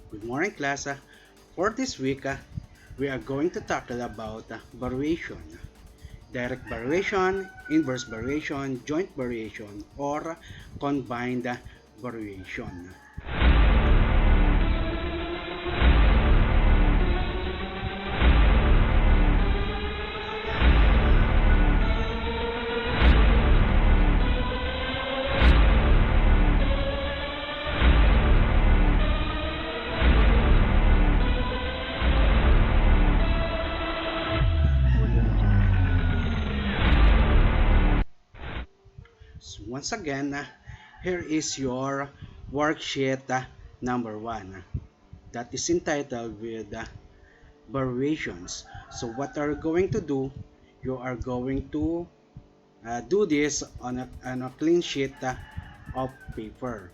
Good morning, class. For this week, we are going to tackle about variation. Direct variation, inverse variation, joint variation, or combined variation. So once again, here is your worksheet number 1 that is entitled with variations. So what are you going to do? You are going to do this on a clean sheet of paper.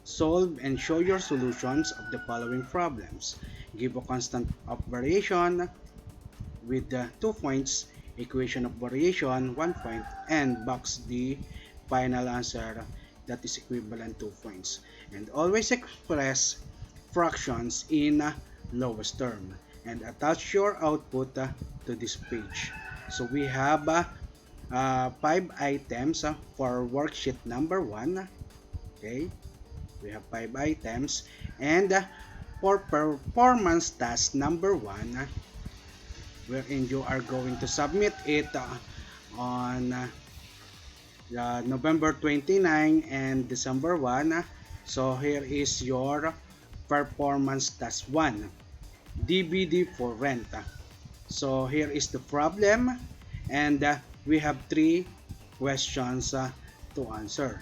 Solve and show your solutions of the following problems. Give a constant of variation with 2 points, equation of variation 1 point, and box the final answer that is equivalent to points. And always express fractions in lowest term and attach your output to this page. So we have 5 items for worksheet number 1. Okay, we have 5 items, and for performance task number 1, wherein you are going to submit it on November 29 and December 1. So here is your performance task 1, DVD for rent. So here is the problem, and we have 3 questions to answer.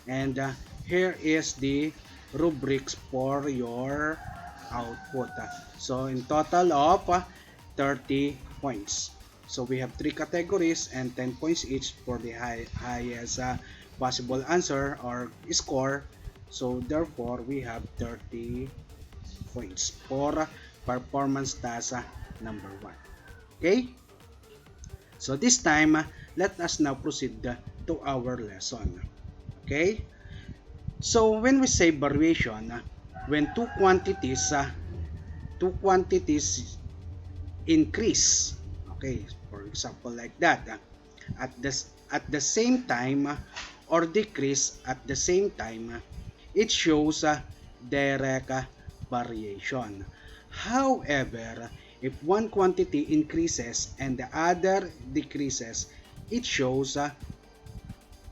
And here is the rubrics for your output. So in total of 30 points. So we have 3 categories and 10 points each for the highest possible answer or score. So therefore we have 30 points for performance task number 1. Okay? So this time, let us now proceed to our lesson. Okay? So when we say variation, when two quantities increase, okay, for example like that, at the same time or decrease at the same time, it shows direct variation. However, if one quantity increases and the other decreases, it shows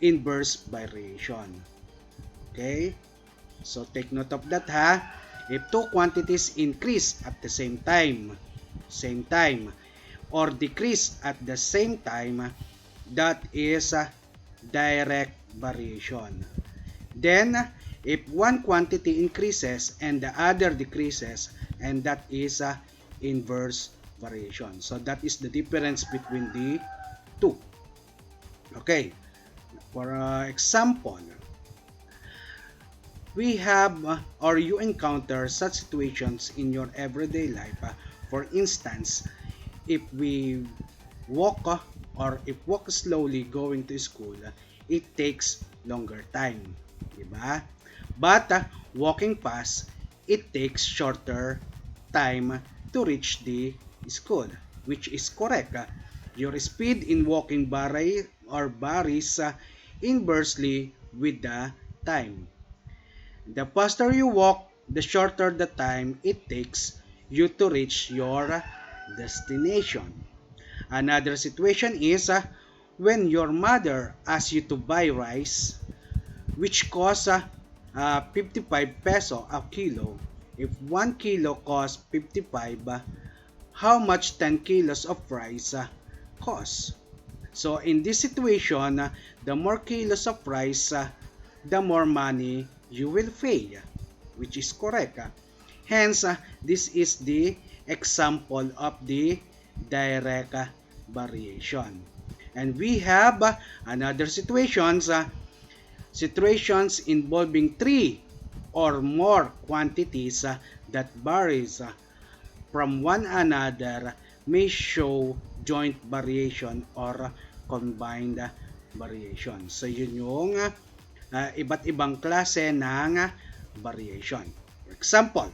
inverse variation. Okay? So take note of that ha. If two quantities increase at the same time or decrease at the same time, that is direct variation. Then if one quantity increases and the other decreases, and that is inverse variation. So that is the difference between the two. Okay, for example, we have or you encounter such situations in your everyday life. For instance, if we walk or if walk slowly going to school, it takes longer time, diba? But walking fast, it takes shorter time to reach the school, which is correct. Your speed in walking varies inversely with the time. The faster you walk, the shorter the time it takes you to reach your destination. Another situation is when your mother asks you to buy rice, which costs 55 peso a kilo. If 1 kilo costs 55, how much 10 kilos of rice costs? So in this situation, the more kilos of rice, the more money you will pay, which is correct. Hence, this is the example of the direct variation. And we have another situations involving 3 or more quantities that varies from one another may show joint variation or combined variation. So yun yung iba't ibang klase ng variation. For example,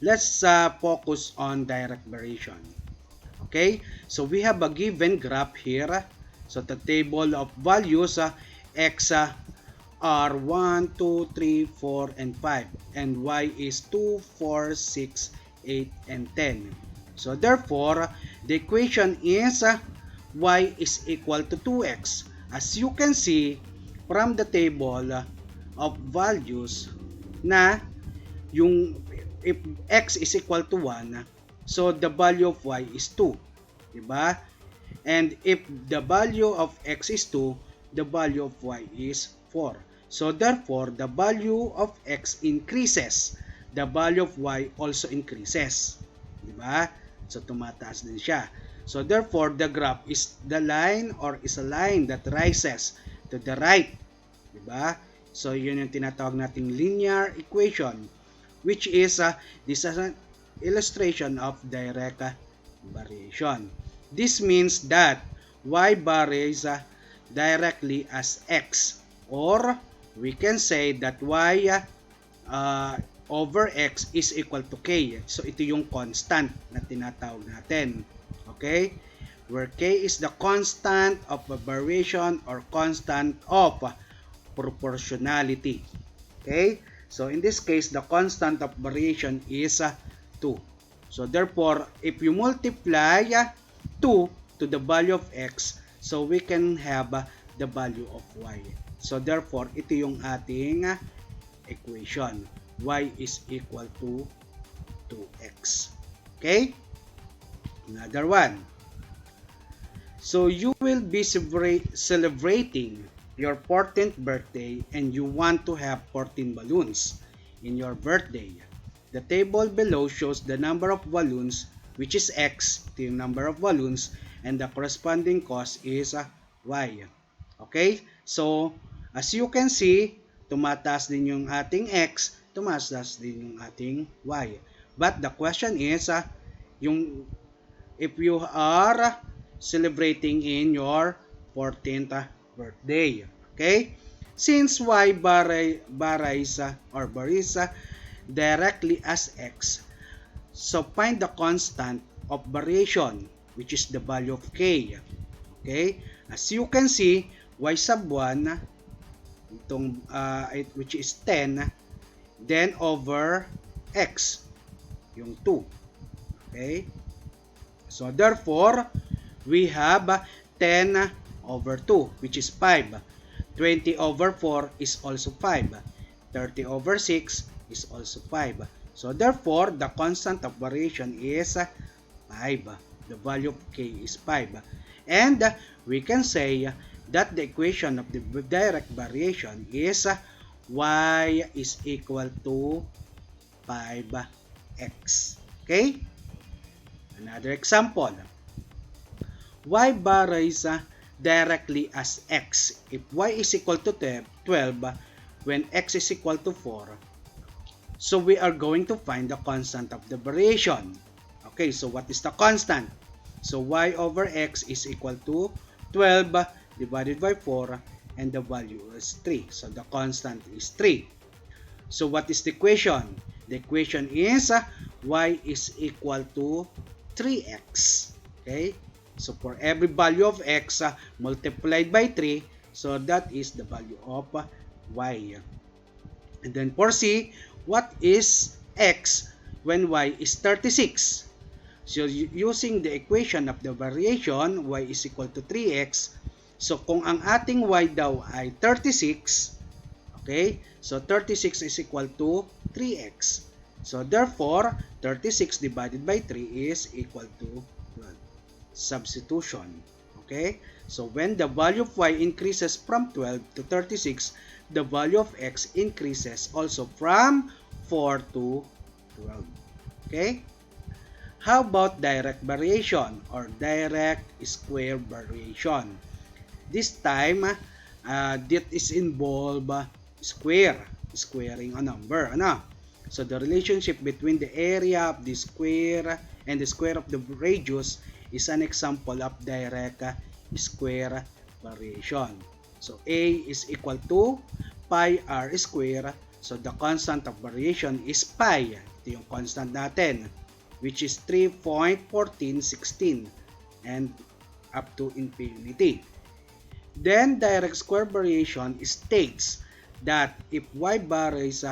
let's focus on direct variation. Okay, so we have a given graph here. So the table of values, x are 1, 2, 3, 4, and 5, and y is 2, 4, 6, 8, and 10. So therefore, the equation is y is equal to 2x. As you can see from the table of values na yung if x is equal to 1, so the value of y is 2. Diba? And if the value of x is 2, the value of y is 4. So therefore, the value of x increases. The value of y also increases. Diba? So tumataas din siya. So therefore, the graph is the line or is a line that rises to the right. Diba? So yun yung tinatawag nating linear equation, which is this is an illustration of direct variation. This means that y varies directly as x, or we can say that y over x is equal to k. So ito yung constant na tinatawag natin. Okay? Where k is the constant of variation or constant of proportionality. Okay? So in this case, the constant of variation is 2. So therefore, if you multiply 2 to the value of x, so we can have the value of y. So therefore, ito yung ating equation. Y is equal to 2x. Okay? Another one. So you will be celebrating your 14th birthday and you want to have 14 balloons in your birthday. The table below shows the number of balloons, which is x, ito yung number of balloons, and the corresponding cost is y. Okay? So, as you can see, tumataas din yung ating x, tumataas din yung ating y. But the question is, if you are celebrating in your 14th birthday. Okay? Since y varies directly as x, so find the constant of variation, which is the value of k. Okay? As you can see, y sub 1, itong, which is 10, then over x, yung 2. Okay? So therefore, we have 10 over 2, which is 5. 20 over 4 is also 5. 30 over 6 is also 5. So therefore, the constant of variation is 5. The value of k is 5. And we can say that the equation of the direct variation is y is equal to 5x. Okay? Another example. Y varies directly as x. If y is equal to 12, when x is equal to 4, so we are going to find the constant of the variation. Okay, so what is the constant? So y over x is equal to 12 divided by 4, and the value is 3. So the constant is 3. So what is the equation? The equation is y is equal to 3x. Okay? So for every value of x multiplied by 3, so that is the value of y. And then for C, what is x when y is 36? So using the equation of the variation, y is equal to 3x. So kung ang ating y daw ay 36, okay? So 36 is equal to 3x. So therefore, 36 divided by 3 is equal to 12. Substitution. Okay? So when the value of y increases from 12 to 36, the value of x increases also from 4 to 12. Okay? How about direct variation or direct square variation? This time, that is involve squaring a number. Ano? So the relationship between the area of the square and the square of the radius is an example of direct square variation. So A is equal to pi r square. So the constant of variation is pi. Ito ito yung constant natin, which is 3.1416 and up to infinity. Then direct square variation states that if y varies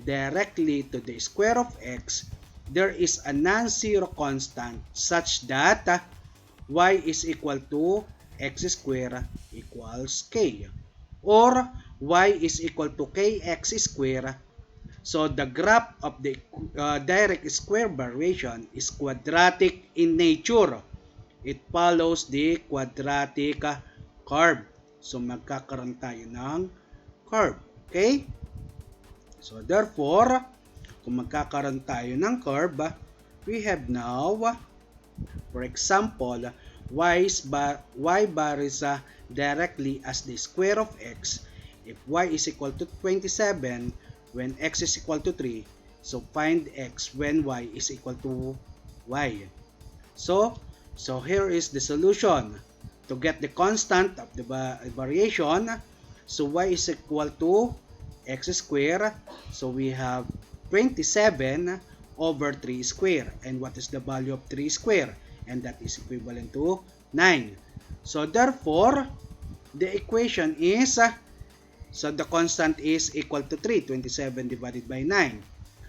directly to the square of x, there is a non-zero constant such that y is equal to x square equals k, or y is equal to kx square. So the graph of the direct square variation is quadratic in nature. It follows the quadratic curve. So magkakaroon tayo ng curve. Okay? So therefore, kung magkakaroon tayo ng curve, we have now, for example, y varies directly as the square of x. If y is equal to 27 when x is equal to 3, so find x when y is equal to y. So here is the solution. To get the constant of the variation, so y is equal to x square. So we have 27 over 3 square. And what is the value of 3 square? And that is equivalent to 9. So therefore, the equation is, so the constant is equal to 3. 27 divided by 9.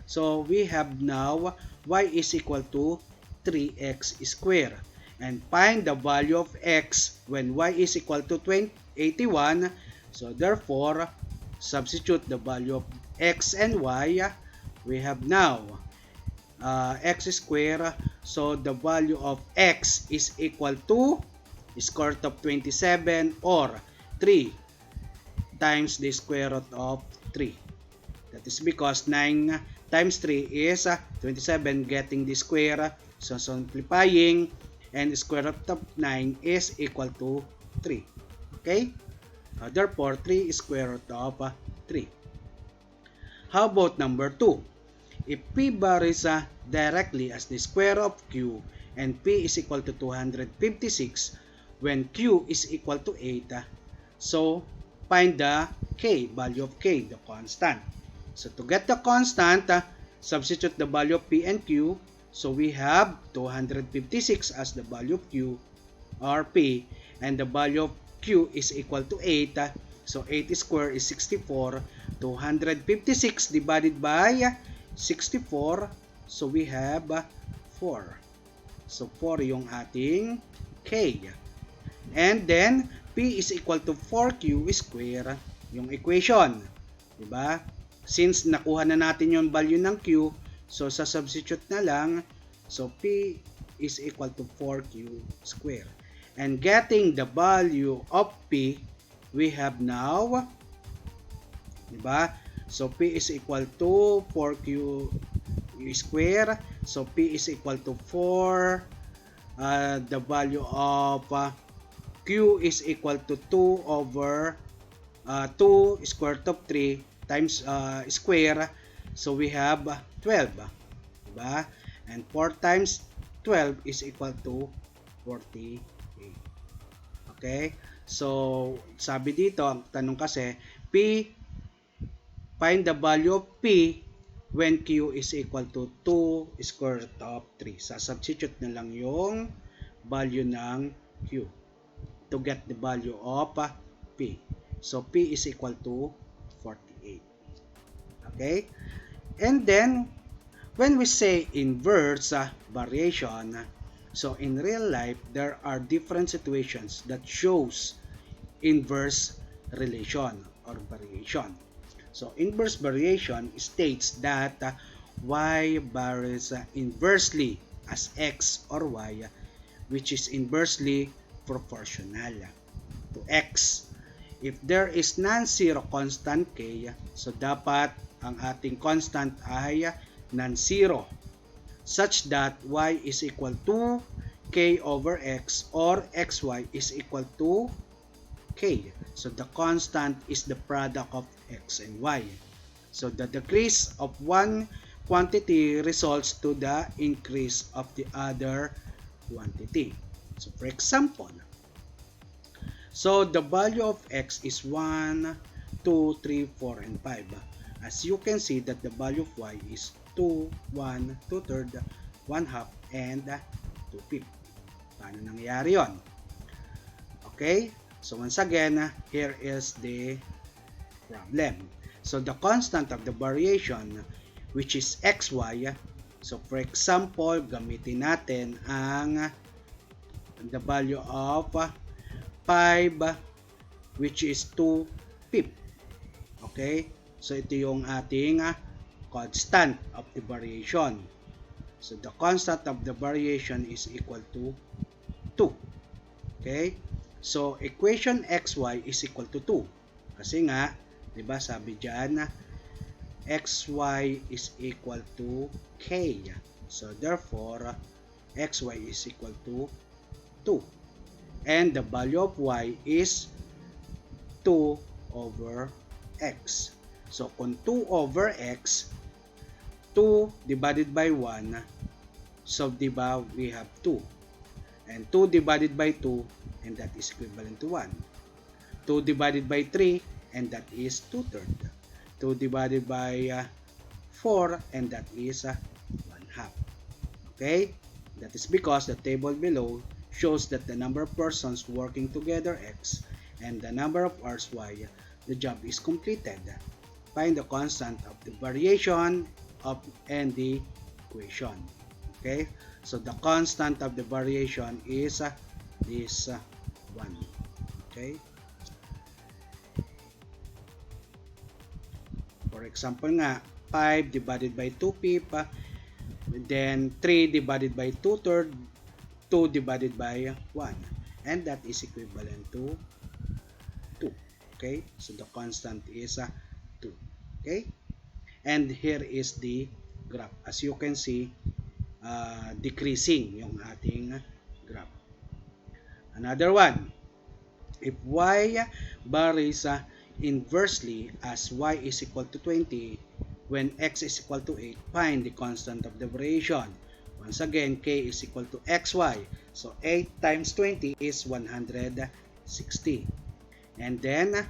So we have now y is equal to 3x square. And find the value of x when y is equal to 81. So therefore, substitute the value of x and y. We have now x square. So the value of x is equal to square root of 27 or 3 times the square root of 3. That is because 9 times 3 is 27, getting the square. So simplifying, and square root of 9 is equal to 3. Okay? Therefore, 3 is square root of 3. How about number 2? If p varies directly as the square of q and p is equal to 256 when q is equal to 8, so find the k, value of k, the constant. So to get the constant, substitute the value of p and q. So we have 256 as the value of q or p, and the value of q is equal to 8. So 8 squared is 64. 256 divided by 64. So we have 4. So 4 yung ating k. And then p is equal to 4q square yung equation. Diba? Since nakuha na natin yung value ng q, so sa substitute na lang, so p is equal to 4q square. And getting the value of p, we have now, diba? So p is equal to 4q square. So p is equal to 4. The value of q is equal to 2 over 2 square root of 3 times square. So we have 12. Diba? And 4 times 12 is equal to 48. Okay? So, sabi dito, ang tanong kasi, find the value of p when q is equal to 2 square root of 3. Substitute na lang yung value ng q to get the value of p. So, p is equal to 48. Okay? And then, when we say inverse variation, so in real life, there are different situations that shows inverse relation or variation. So inverse variation states that y varies inversely as x or y, which is inversely proportional to x. If there is non-zero constant k, so dapat ang ating constant ay non-zero, such that y is equal to k over x or xy is equal to k. So the constant is the product of x and y. So the decrease of one quantity results to the increase of the other quantity. So for example, so the value of x is 1, 2, 3, 4, and 5. As you can see that the value of y is 2, 1, 2/3, 1/2, and 2/5. Paano nangyayari yon? Okay, so once again, here is the problem. So the constant of the variation, which is xy, so for example, gamitin natin ang the value of 5, which is 2/5. Okay, so ito yung ating constant of the variation. So the constant of the variation is equal to 2. Okay, so equation xy is equal to 2. Kasi nga, di ba sabi dyan, xy is equal to k. So therefore, xy is equal to 2. And the value of y is 2 over x. So kung 2 over x, 2 divided by 1, so diba we have 2. And 2 divided by 2, and that is equivalent to 1. 2 divided by 3, and that is 2/3. 2 divided by 4, and that is 1/2. Okay? That is because the table below shows that the number of persons working together x and the number of hours y, the job is completed. Find the constant of the variation of and the equation. Okay? So the constant of the variation is this one. Okay? For example nga, 5 divided by 2/5, then 3 divided by 2/3, 2 divided by 1. And that is equivalent to 2. Okay? So the constant is 2. Okay? And here is the graph. As you can see, decreasing yung ating graph. Another one, if y varies inversely as y is equal to 20 when x is equal to 8, find the constant of the variation. Once again, k is equal to xy. So 8 times 20 is 160. And then,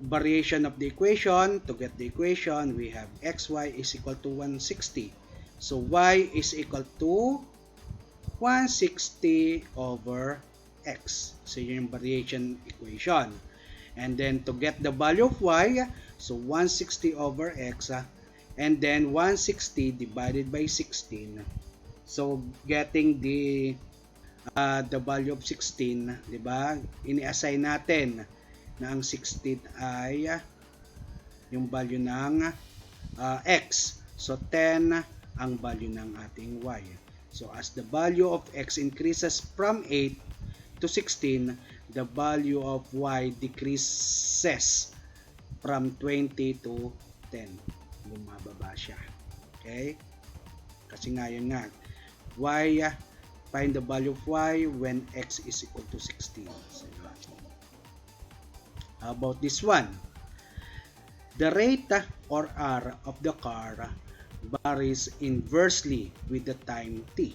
variation of the equation, to get the equation, we have xy is equal to 160. So y is equal to 160 over x. So yun yung variation equation. And then to get the value of y, so 160 over x, and then 160 divided by 16. So getting the value of 16, di ba? Ini-assign natin na ang 16 ay yung value ng x. So 10 ang value ng ating y. So as the value of x increases from 8 to 16, the value of y decreases from 20 to 10. Bumababa siya. Okay? Kasi nga yun nga, y, find the value of y when x is equal to 16. So, how about this one? The rate or r of the car varies inversely with the time t.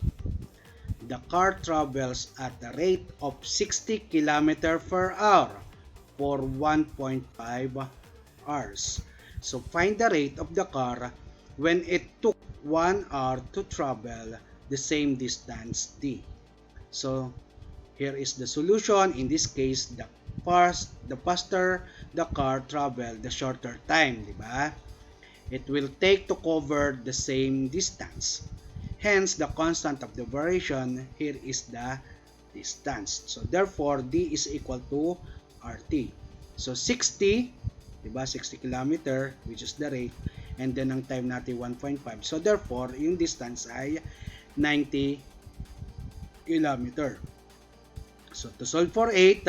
The car travels at the rate of 60 km per hour for 1.5 hours. So find the rate of the car when it took 1 hour to travel the same distance t. So here is the solution. In this case, the faster the car travel, the shorter time, di ba? It will take to cover the same distance. Hence, the constant of the variation here is the distance. So therefore, d is equal to rt. So 60, diba? 60 km, which is the rate, and then ang time natin 1.5. So therefore, yung distance ay 90 km. So to solve for 8,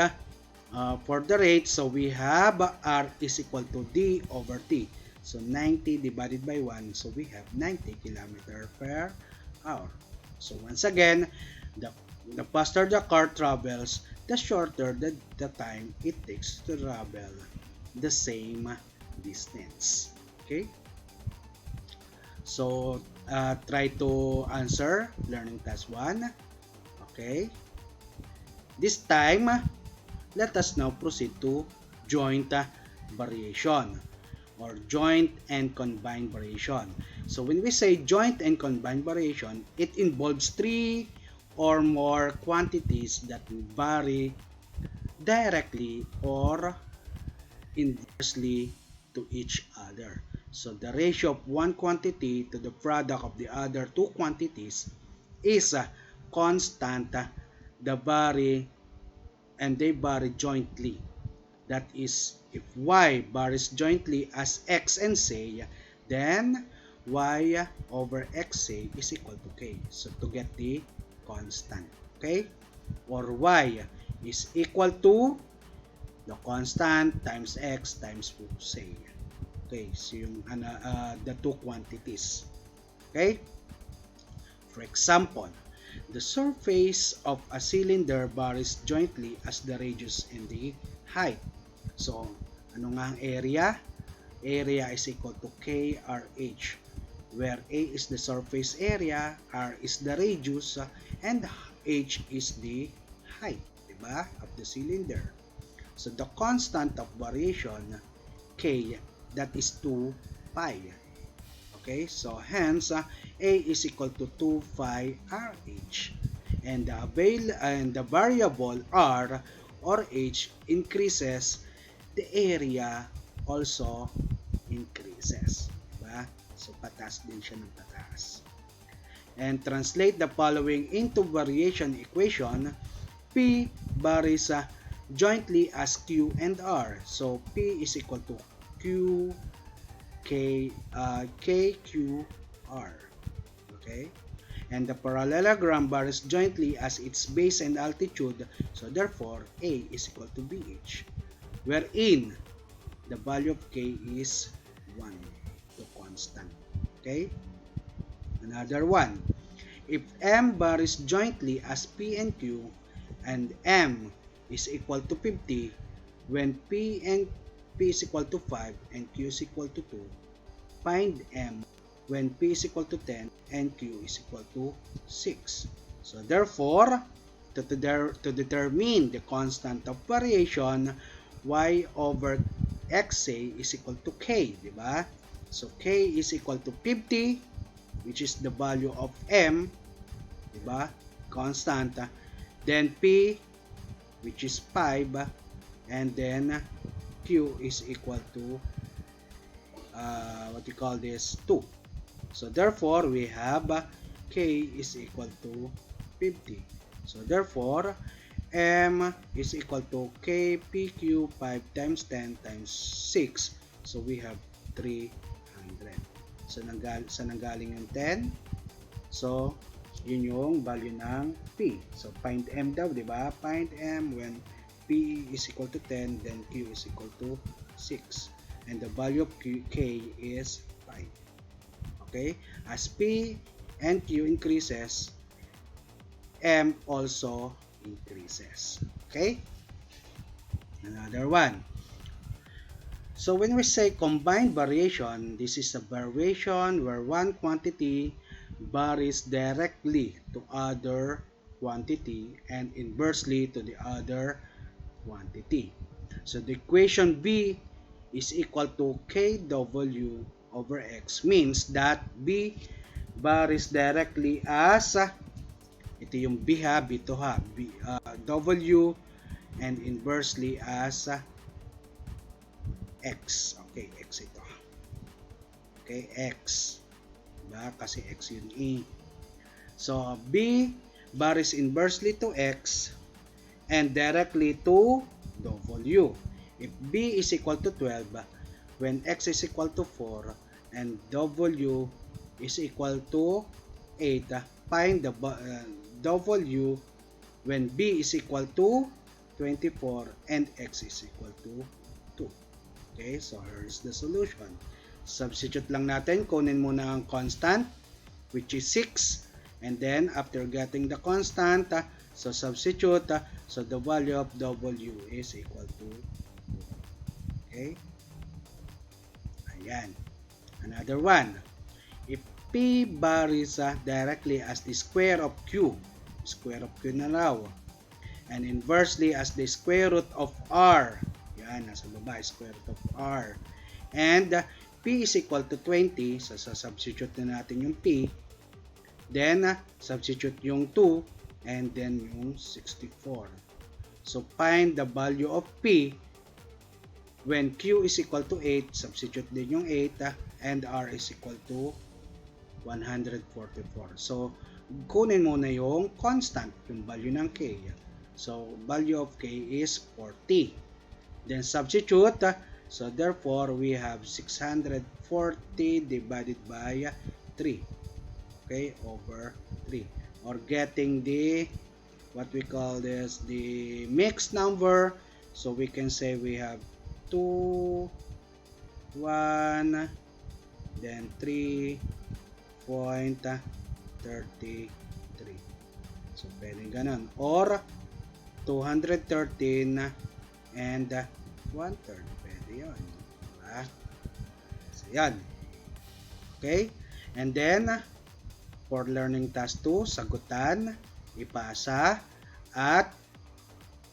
for the rate, so we have r is equal to d over t. So 90 divided by 1, so we have 90 km per hour. So once again, the faster the car travels, the shorter the time it takes to travel the same distance. Okay? So try to answer learning task 1. Okay? This time, let us now proceed to joint variation. or joint and combined variation. So when we say joint and combined variation, it involves three or more quantities that vary directly or inversely to each other. So the ratio of one quantity to the product of the other two quantities is constant. The vary and they vary jointly. That is, if y varies jointly as x and say, then y over x say is equal to k. So to get the constant, okay? Or y is equal to the constant times x times say. Okay, so yung the two quantities. Okay? For example, the surface of a cylinder varies jointly as the radius and the height. So, ano nga ang area? Area is equal to KRH, where A is the surface area, R is the radius, and H is the height, diba, of the cylinder. So, the constant of variation, K, that is 2 pi. Okay, so hence A is equal to 2 pi RH, and the variable R or H increases, the area also increases, diba? So pataas din siya ng pataas. And translate the following into variation equation. P varies jointly as Q and R. So P is equal to Q KQR. Okay? And the parallelogram varies jointly as its base and altitude, so therefore A is equal to BH, wherein the value of K is 1, the constant. Okay? Another one. If M varies jointly as P and Q, and M is equal to 50, when P is equal to 5 and Q is equal to 2, find M when P is equal to 10 and Q is equal to 6. So therefore, to determine the constant of variation, y over xa is equal to k, di ba? So k is equal to 50, which is the value of M, di ba? Constant. Then P, which is 5, and then Q is equal to what we call this 2. So therefore we have K is equal to 50. So therefore M is equal to KPQ 5 times 10 times 6. So we have 300. So nanggaling yung 10. So yun yung value ng P. So find M daw, di ba? Find M when P is equal to 10, then Q is equal to 6. And the value of K is 5. Okay? As P and Q increases, M also increases. Okay? Another one. So when we say combined variation, this is a variation where one quantity varies directly to other quantity and inversely to the other quantity. So the equation B is equal to KW over X means that B varies directly as ito yung B ha, B to ha, W and inversely as X. Okay, X ito. Okay, X. Diba? Kasi X yun E. So B varies inversely to X and directly to W. If B is equal to 12, when X is equal to 4 and W is equal to 8, find the W when B is equal to 24 and X is equal to 2. Okay, so here is the solution. Substitute lang natin, kunin muna ang constant which is 6, and then after getting the constant, so substitute, so the value of W is equal to 2. Okay? Ayan. Another one. If P varies directly as the square of Q na raw, and inversely as the square root of R, yan, nasa baba, square root of R, And P is equal to 20. So, substitute na natin yung P. Then, substitute yung 2 and then yung 64. So, find the value of P when Q is equal to 8. Substitute din yung 8 and R is equal to 144. So, kunin muna yung constant, yung value ng K. So, value of K is 40. Then, substitute. So, therefore, we have 640 divided by 3. Okay, over 3. Or getting the, what we call this, the mixed number. So, we can say we have 2, 1, then 3.33. So, pwedeng ganun. Or, 213 and 1/3. Pwede yun. Diba? So, yan. Okay? And then, for learning task 2, sagutan, ipasa, at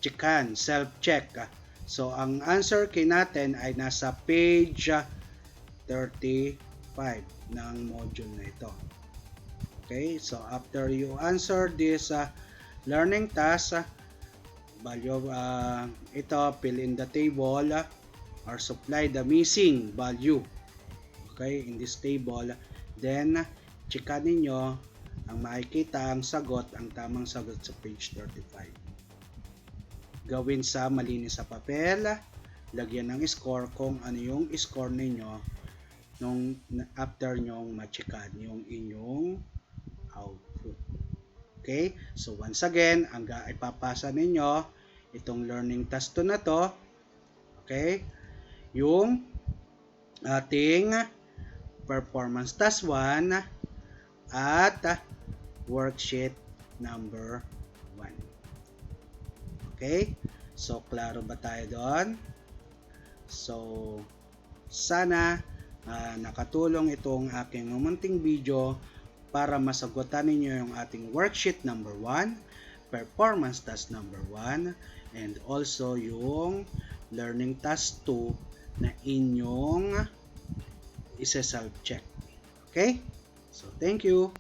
checkan, self-check. So, ang answer kay natin ay nasa page 35 ng module na ito. Okay? So, after you answer this learning task, value ito, fill in the table or supply the missing value. Okay? In this table, then, checkan ninyo ang makikita ang sagot, ang tamang sagot sa page 35. Gawin sa malinis sa papel, lagyan ng score kung ano yung score ninyo nung after nyong ma-checkan yung inyong output. Okay? So once again, ang ipapasa ninyo itong learning task 2 na to, okay? Yung ating performance task 1 at worksheet number 1. Okay? So, klaro ba tayo doon? So, sana nakatulong itong aking munting video para masagutan ninyo yung ating worksheet number 1, performance task number 1, and also yung learning task 2 na inyong isa-self-check. Okay? So, thank you.